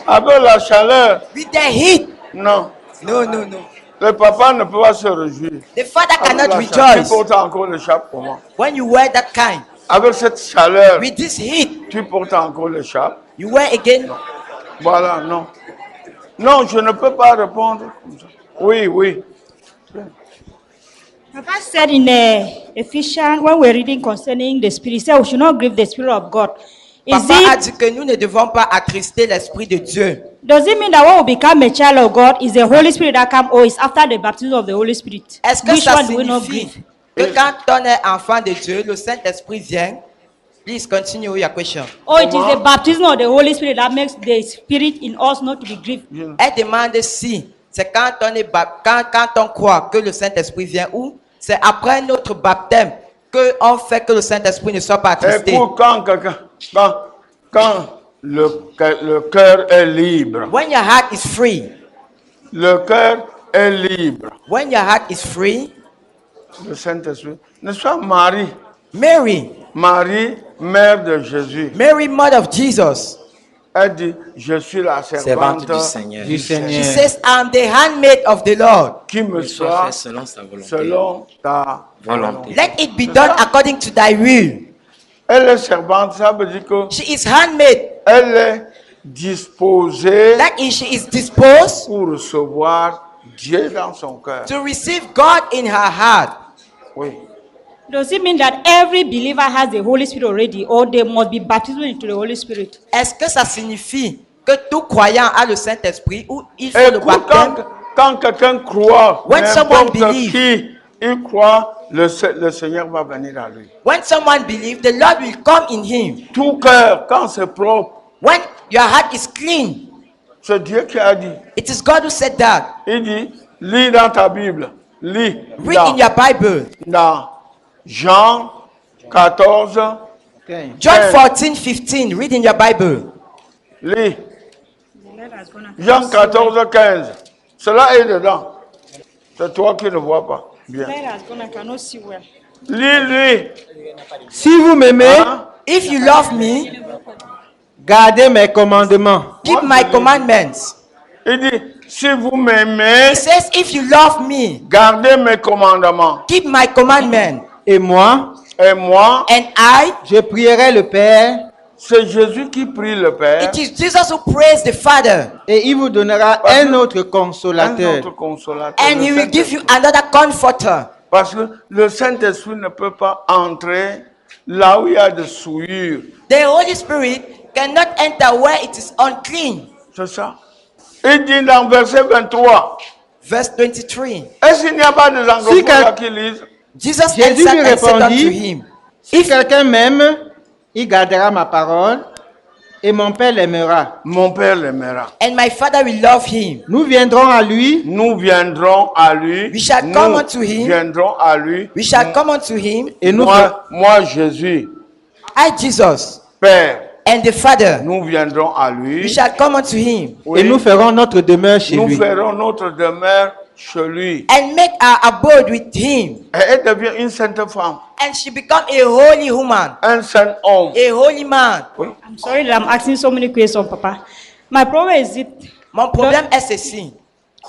Avec la chaleur, with the heat. non. No, no, no. Le papa ne peut pas se réjouir. The father Avec cannot la chaleur, rejoice tu portes encore le chapeau. Comment? when you wear that kind. Avec cette chaleur, With this heat, tu portes encore le chapeau. you wear again. Voilà, non. Non, je ne peux pas répondre comme ça. Oui, oui. Papa said in Ephesians, when we're reading concerning the Spirit, he said we should not grieve the Spirit of God. Papa a dit que nous ne devons pas attrister l'Esprit de Dieu. Does it mean that when we become a child of God, is the Holy Spirit that comes, or is after the baptism of the Holy Spirit? Est-ce que Which ça one do we not signifie grieve? que quand on est enfant de Dieu, le Saint-Esprit vient? Please continue with your question. Or it is the baptism of the Holy Spirit that makes the Spirit in us not to be grieved? Elle demande si c'est quand on croit que le Saint-Esprit vient, ou c'est après notre baptême que on fait que le Saint-Esprit ne soit pas attristé. Écoute, quand le cœur est libre, When your heart is free, le cœur est libre, when your heart is free, le Saint-Esprit, n'est-ce pas Marie? Marie, mère de Jésus, Mary, mother of Jesus, elle dit, je suis la servante du Seigneur. she says, I'm the handmaid of the Lord. qui me soit selon sa volonté. selon ta Volonté. Let it be done according to thy will. Elle est servante, ça veut dire que She is handmaid. elle est disposée That is, she is disposed pour recevoir Dieu dans son cœur. to receive God in her heart. Oui. Does it mean that every believer has the Holy Spirit already, or they must be baptized into the Holy Spirit? Est-ce que ça signifie que tout croyant a le Saint-Esprit, ou il faut le Écoute, baptême? quand quelqu'un croit, When someone n'importe believes. qui, il croit, le Seigneur va venir à lui. When someone believes, the Lord will come in him. Tout cœur, quand c'est propre, When your heart is clean, c'est Dieu qui a dit. it is God who said that. Il dit, lis dans ta Bible, lis Read in your Bible. dans Jean 14, John 14:15. Read in your Bible. lis. Jean 14, 15. Cela est dedans. C'est toi qui ne vois pas. Bien. Lis. Si vous m'aimez, Hein? If you love me, gardez mes commandements. keep my commandments. Il dit, si vous m'aimez, He says, if you love me, gardez mes commandements. keep my commandments. Et moi, Et moi, And I, je prierai le Père, c'est Jésus qui prie le Père. it is Jesus who prays the Father. et il vous donnera un autre consolateur. Un autre consolateur. And he will give you another comforter. Parce que le Saint-Esprit ne peut pas entrer là où il y a des souillures. The Holy Spirit cannot enter where it is unclean. C'est ça. Il dit dans verset 23. Verse 23. Est-ce qu'il n'y a pas des anglophones là qui lisent? Jesus Jésus answered lui and said unto répondit, him, si quelqu'un m'aime, il gardera ma parole, et mon Père l'aimera. Mon Père l'aimera. and my Father will love him. Nous viendrons à lui, Nous viendrons à lui. We shall Nous come unto him. viendrons à lui. We shall come unto him, et nous, Moi, Jésus, I, Jesus, Père, and the Father. nous viendrons à We lui. shall come unto him, Oui. et nous ferons notre demeure chez Nous lui. ferons notre demeure chez lui. and make our abode with him. Et elle devient une sainte femme, And she become a holy woman, un saint homme. a holy man. I'm sorry that I'm asking so many questions, Papa. My problem is it, Mon problème est ceci.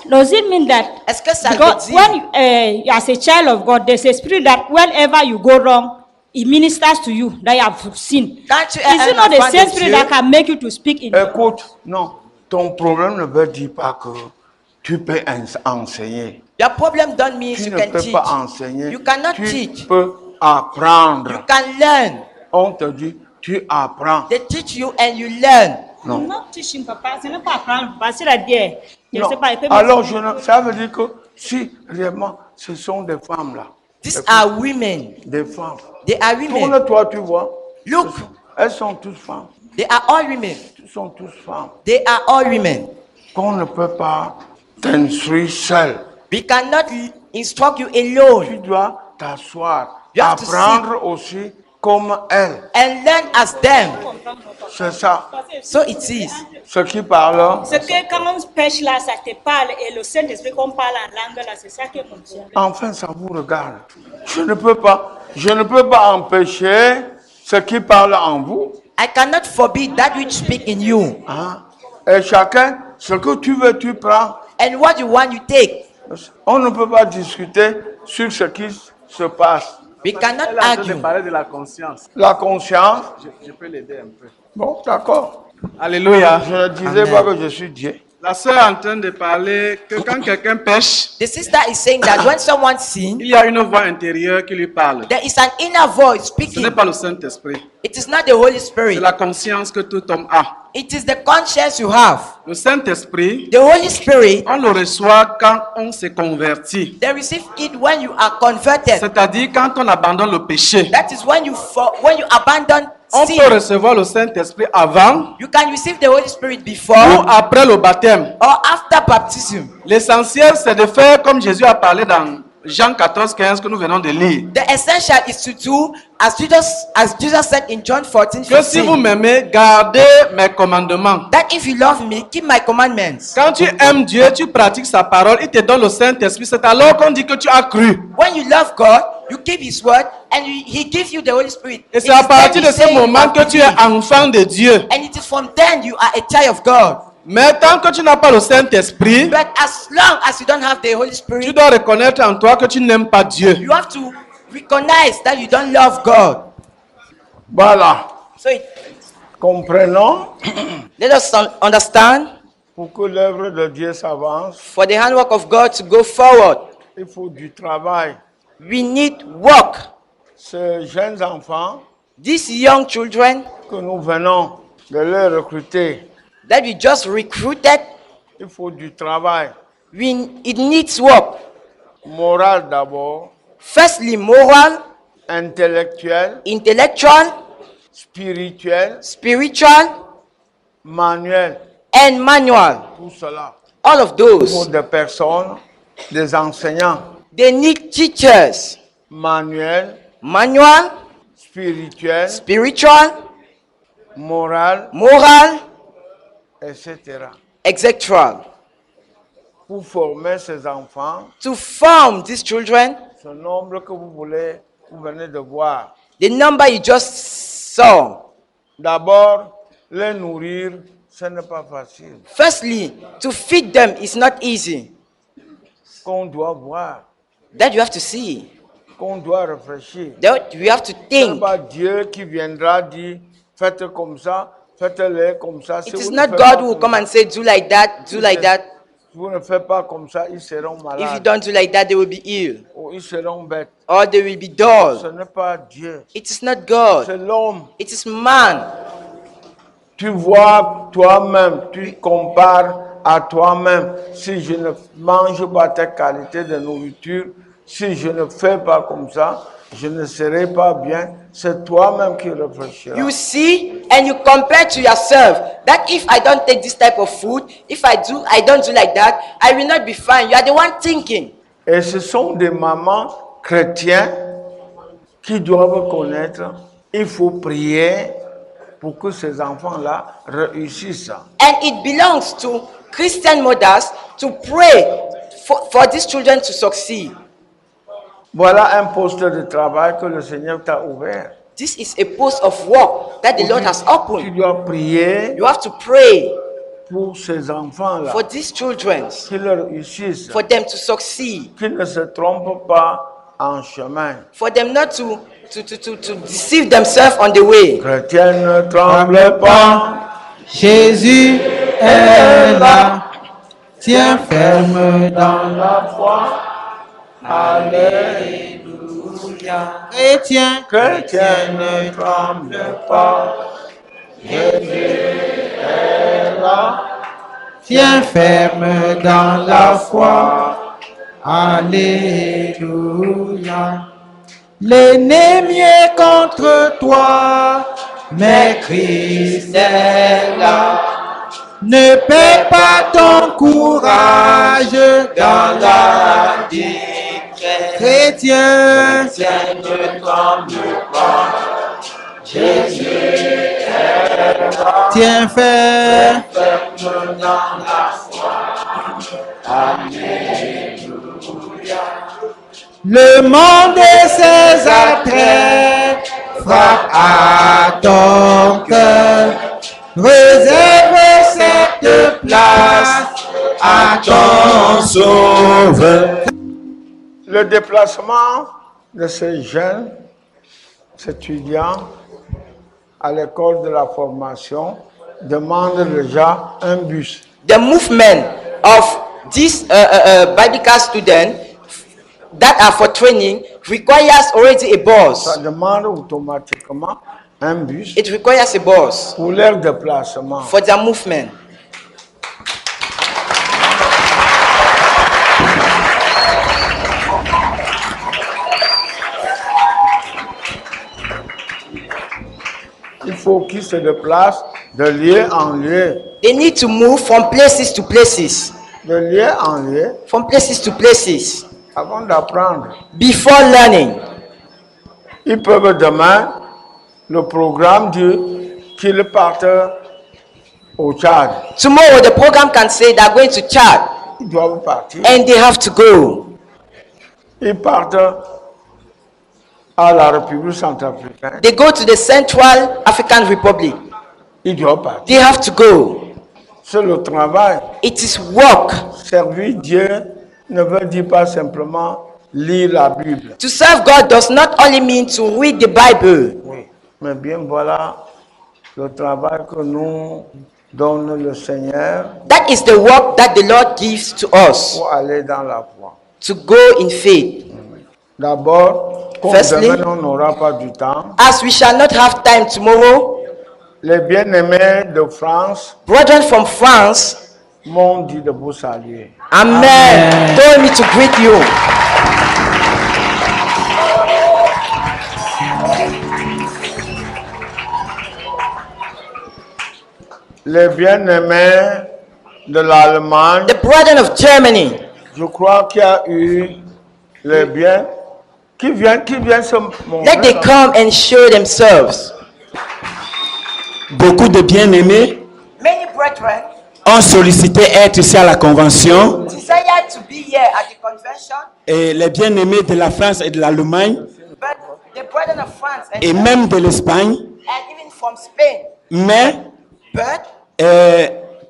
does it mean that Est-ce que ça veut because dire, when as a child of God, there's a spirit that whenever you go wrong, it ministers to you that you have sinned? quand tu es Is it un not the enfant same de spirit Dieu, that can make you to speak in? Écoute, non, ton problème ne veut dire pas que tu peux enseigner. your problem don't mean Tu you ne can peux teach. pas enseigner. You cannot Tu teach. peux apprendre. You can learn. On te dit, tu apprends. They teach you and you learn. Non. Not teaching, papa. Ce n'est pas apprendre. Parce que dire, je ne Non. sais pas. il peut Alors, me- ça veut dire que si réellement ce sont des femmes là, These are women. des femmes. They are women. Tourne-toi, tu vois. Look, Elles sont toutes femmes. they are all women. Elles sont toutes femmes. They are all women. Qu'on ne peut pas t'instruire seul. We cannot instruct you alone. Tu dois t'asseoir, You have to apprendre aussi comme elles. And learn as them. C'est ça. So it is. Ce qui parle, C'est que quand on pêche là, ça te parle et le Saint-Esprit qu'on parle en langue là, c'est ça qui est mon Dieu. enfin, ça vous regarde. Je ne peux pas empêcher ce qui parle en vous. I cannot forbid that which speak in you. Hein? Et chacun, ce que tu veux, tu prends. And what you want, you take. On ne peut pas discuter sur ce qui se passe. We cannot Elle est en train de argue. parler de la conscience. La conscience, Je peux l'aider un peu. bon, d'accord. Alléluia. Je ne disais pas que je suis Dieu. La sœur est en train de parler que quand quelqu'un pêche, The sister is saying that when someone sins, il y a une voix intérieure qui lui parle. there is an inner voice Ce speaking. n'est pas le Saint-Esprit. It is not the Holy C'est Spirit. la conscience que tout homme a. It is the conscience you have. Le Saint-Esprit, The Holy Spirit, on le reçoit quand on se convertit. they receive it when you are converted. C'est-à-dire quand on abandonne le péché. That is when you abandon On sin. peut recevoir le Saint-Esprit avant You can receive the Holy Spirit ou before après le baptême. or after baptism. L'essentiel, c'est de faire comme Jésus a parlé dans Jean 14, 15 que nous venons de lire. The essential is to do as Jesus said in John 14, Que si vous 15, m'aimez, gardez mes commandements. that if you love me, keep my commandments. Quand tu aimes Dieu, tu pratiques sa parole, il te donne le Saint-Esprit. C'est alors qu'on dit que tu as cru. When you love God, you keep His word, and He gives you the Holy Spirit. Et c'est It à is partir then de you ce say you moment have que tu es believed. enfant de Dieu. And it is from then you are a child of God. Mais tant que tu n'as pas le Saint-Esprit, But as long as you don't have the Holy tu Spirit, dois reconnaître en toi que tu n'aimes pas Dieu. you have to recognize that you don't love God. Voilà. So Comprenons, let us understand, pour que l'œuvre de Dieu s'avance, for the handwork of God to go forward, il faut du travail. we need work. Ces jeunes enfants These young children que nous venons de les recruter, that we just recruited, il faut du travail. it needs work. Moral d'abord, Firstly, moral, intellectuel, intellectual, spirituel, spiritual, manuel, and manual. tout cela. All of Il faut those. des personnes, des enseignants, They need teachers. manuel, Manual, spirituel, spiritual, moral, moral, etc. etc. Pour former ces enfants, To form these children, ce nombre que vous venez de voir. the number you just saw. D'abord, les nourrir, ce n'est pas facile. Firstly, to feed them is not easy. Qu'on doit voir, That you have to see. qu'on doit réfléchir. That you have to Ce n'est think. pas Dieu qui viendra dire, faites comme ça, faites-les comme ça. Si It is vous ne not faites God pas who will comme come ça, and say, do like that, do like that. si vous ne faites pas comme ça, ils seront If you malades. don't do like that, they will be ill. Ou ils seront bêtes. Or they will be Ce dull. n'est pas Dieu. It is not God. C'est l'homme. It is man. Tu vois toi-même, tu compares à toi-même. Si je ne mange pas ta qualité de nourriture, si je ne fais pas comme ça, je ne serai pas bien. C'est toi-même qui réfléchiras. You see and you compare to yourself that if I don't take this type of food, if I don't do like that, I will not be fine. You are the one thinking. Et ce sont des mamans chrétiens qui doivent connaître. Il faut prier pour que ces enfants-là réussissent. And it belongs to Christian mothers to pray for these children to succeed. Voilà un poste de travail que le Seigneur t'a ouvert. This is a post of work that the Lord has Tu opened. dois prier You have to pray pour ces enfants-là, for these children, qu'ils réussissent, for them to succeed, qu'ils ne se trompent pas en chemin. for them not to deceive themselves on the way. Chrétien, ne tremble pas. Jésus est là, tiens ferme dans la foi. Alléluia. Chrétien, Chrétien, ne tremble pas. Jésus est là. tiens ferme dans la foi. Alléluia. L'ennemi est contre toi, mais Christ est là. Ne perds pas ton courage dans la détresse. Chrétien, Ne tremble pas. Jésus est là. tiens ferme. Ferme dans la foi. Alléluia. Le monde et ses attraits frappent à ton cœur. Réserve cette place à ton sauveur. Le déplacement de ces jeunes étudiants à l'école de la formation demande déjà un bus. The movement of these biblical students that are for training requires already a bus. Ça demande automatiquement un bus It requires a bus pour leur déplacement. for their movement. Il faut qu'ils se déplacent de lieu en lieu. They need to move from places to places, De lieu en lieu from places to places, avant d'apprendre. before learning. Ils peuvent demain, le programme dit qu'ils partent au Tchad. Tomorrow the program can say they are going to Chad Ils doivent partir. and they have to go. Ils partent à la République centrafricaine. They go to the Central African Republic. Ils doivent partir. They have to go. C'est le travail. It is work. Servir Dieu ne veut dire pas simplement lire la Bible. To serve God does not only mean to read the Bible. Oui. Mais bien voilà le travail que nous donne le Seigneur That is the work that the Lord gives to us, pour aller dans la foi. to go in faith. D'abord, comme Firstly, demain on n'aura pas du temps, As we shall not have time tomorrow, les bien-aimés de France brethren from France, m'ont dit de vous saluer. Amen, told me to greet you. Les bien-aimés de l'Allemagne, The brethren of Germany, je crois qu'il y a eu les biens qui viennent se montrer. let they come and show themselves. Beaucoup de bien-aimés Many brethren ont sollicité être ici à la convention. desired to be here at the convention, Et les bien-aimés de la France et de l'Allemagne, but the brethren of France and, et même de l'Espagne, and even from Spain, mais but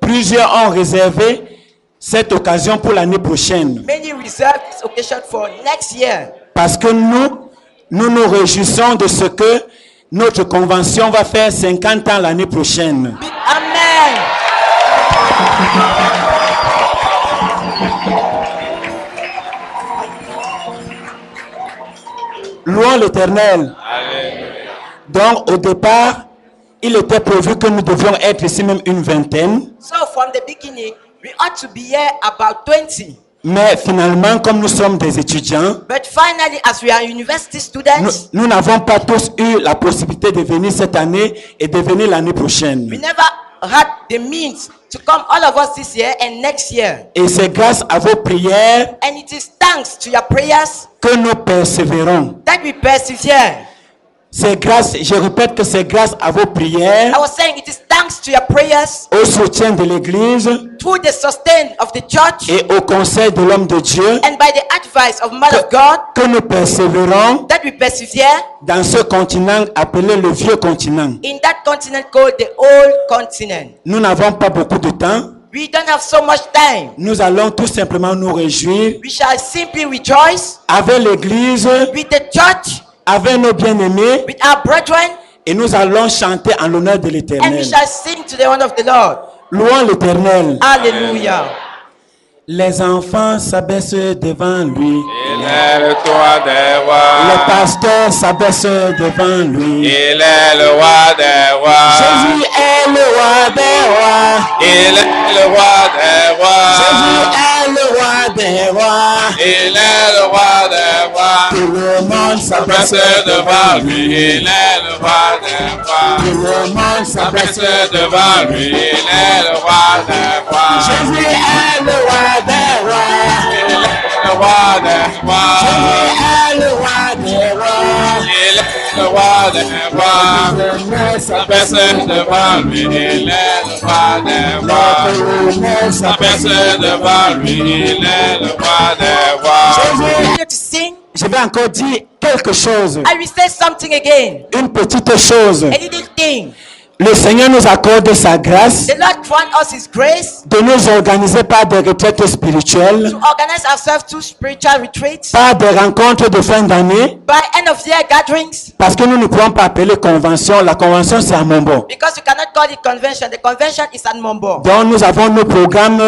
plusieurs ont réservé cette occasion pour l'année prochaine. many reserved this occasion for next year. Parce que nous nous réjouissons de ce que notre convention va faire 50 ans l'année prochaine. Amen. Louons l'Éternel. Donc au départ, il était prévu que nous devions être ici même une vingtaine. So from the beginning, we ought to be here about 20. Mais finalement, comme nous sommes des étudiants, But finally, as we are university students, nous n'avons pas tous eu la possibilité de venir cette année et de venir l'année prochaine. we never had the means to come, all of us this year and next year. Et c'est grâce à vos prières And it is thanks to your prayers que nous persévérons. that we persevere. C'est grâce, je répète que c'est grâce à vos prières, I was saying it is thanks to your prayers, au soutien de l'Église through the sustain of the church, et au conseil de l'homme de Dieu and by the advice of man of God, que nous persévérons that we persevere dans ce continent appelé le vieux continent. in that continent called the old continent. Nous n'avons pas beaucoup de temps. We don't have so much time. Nous allons tout simplement nous réjouir We shall simply rejoice avec l'Église, with the church, avec nos bien-aimés, with our brethren, et nous allons chanter en l'honneur de and we l'Éternel. shall sing to the honor of the Lord. Louons l'Éternel. Hallelujah. Les enfants s'abaissent devant lui. Il est le roi des rois. Les pasteurs s'abaissent devant lui. Il est le roi des rois. Jésus est le roi des rois. Il est le roi des rois. Jésus est le roi des rois. Il est le roi des rois. Tout le monde s'abaisse devant lui. Il est le roi des rois. Tout le monde s'abaisse devant lui. Il est le roi des rois. Jésus est le roi des rois. Il est le roi des rois. Jésus est le roi des rois. Il est le roi des rois. S'abaisse devant lui. Il est le roi des rois. S'abaisse devant lui. Il est le roi des rois. To sing, Je vais encore dire quelque chose. I will say something again. Une petite chose. A little thing. Le Seigneur nous accorde sa grâce The Lord grant us His grace de nous organiser par des retraites spirituelles, to organize ourselves to spiritual retreats, par des rencontres de fin d'année, by end of year gatherings, parce que nous ne pouvons pas appeler convention. La convention, c'est à Mombo. because you cannot call it convention. The convention is at Mombo. Donc, nous avons nos programmes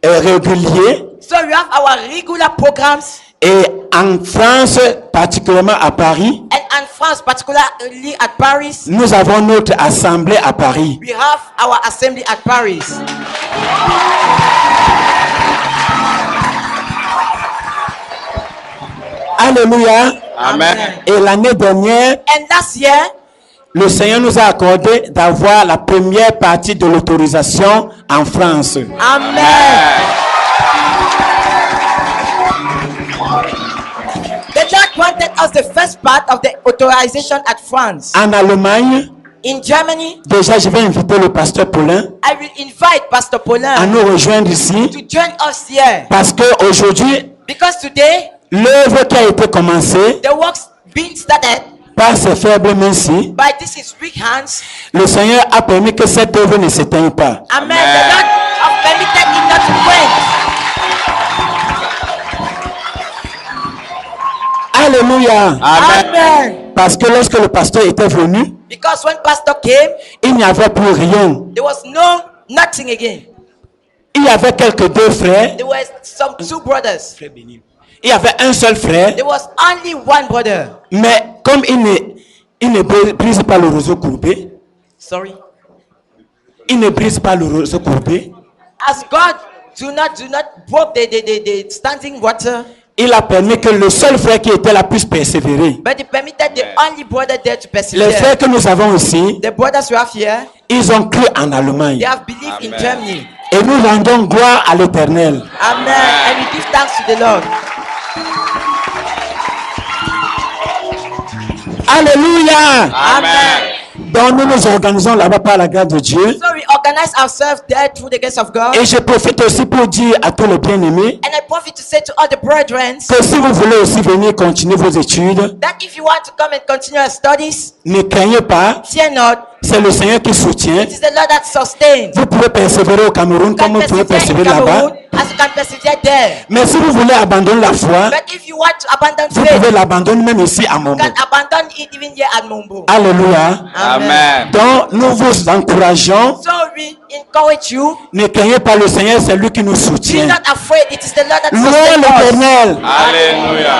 réguliers. So we have our regular programs, Et en France, particulièrement à Paris, and in France, particularly at Paris, nous avons notre assemblée à Paris. we have our assembly at Paris. Alléluia. Amen. Et l'année dernière, And last year, le Seigneur nous a accordé d'avoir la première partie de l'autorisation en France. Amen. The Lord granted us the first part of the authorization at France. En Allemagne, In Germany, déjà je vais inviter le pasteur Paulin I will invite Pastor à Paulin nous rejoindre ici, to join us here, parce que aujourd'hui, because today l'œuvre qui a été commencée the works being started par ces faibles mains-ci, by this is weak hands. le Seigneur a permis que cette œuvre ne s'éteigne pas. Amen. The Lord have permitted it not to quench. Alléluia. Amen. Parce que lorsque le pasteur était venu, Because when Pastor came, il n'y avait plus rien. there was nothing again. Il y avait quelques deux frères. There were some two brothers. Il y avait un seul frère. There was only one brother. Mais comme il ne brise pas le roseau courbé, Sorry. il ne brise pas le roseau courbé, As God do not broke the standing water, il a permis que le seul frère qui était là puisse persévérer. but He permitted the only brother there to Les persevere. frères que nous avons ici, The brothers we have here, ils ont cru en Allemagne. they have believed in Germany. Et nous rendons gloire à l'Éternel. Amen. And we give thanks to the Lord. Alléluia. Amen. Donc nous nous organisons là-bas par la grâce de Dieu. So we organize ourselves there through the grace of God. Et je profite aussi pour dire à tous les bien-aimés And I profit to say to all the brethren que si vous voulez aussi venir continuer vos études, that if you want to come and continue your studies, ne craignez pas, fear not. c'est le Seigneur qui soutient. It is the Lord that sustains. Vous pouvez persévérer au Cameroun You comme can vous pouvez persevere in persévérer là-bas. Cameroon as you can persevere there. Mais si vous voulez abandonner la foi, But if you want to abandon vous faith, pouvez l'abandonner même ici à you Mombo. can abandon it even here at Mombo. Alléluia. Amen. Donc nous vous encourageons. So we encourage you. Ne craignez pas, le Seigneur, c'est lui qui nous Be soutient. not afraid. It is the Lord that Louons sustains us. l'Éternel. Alléluia.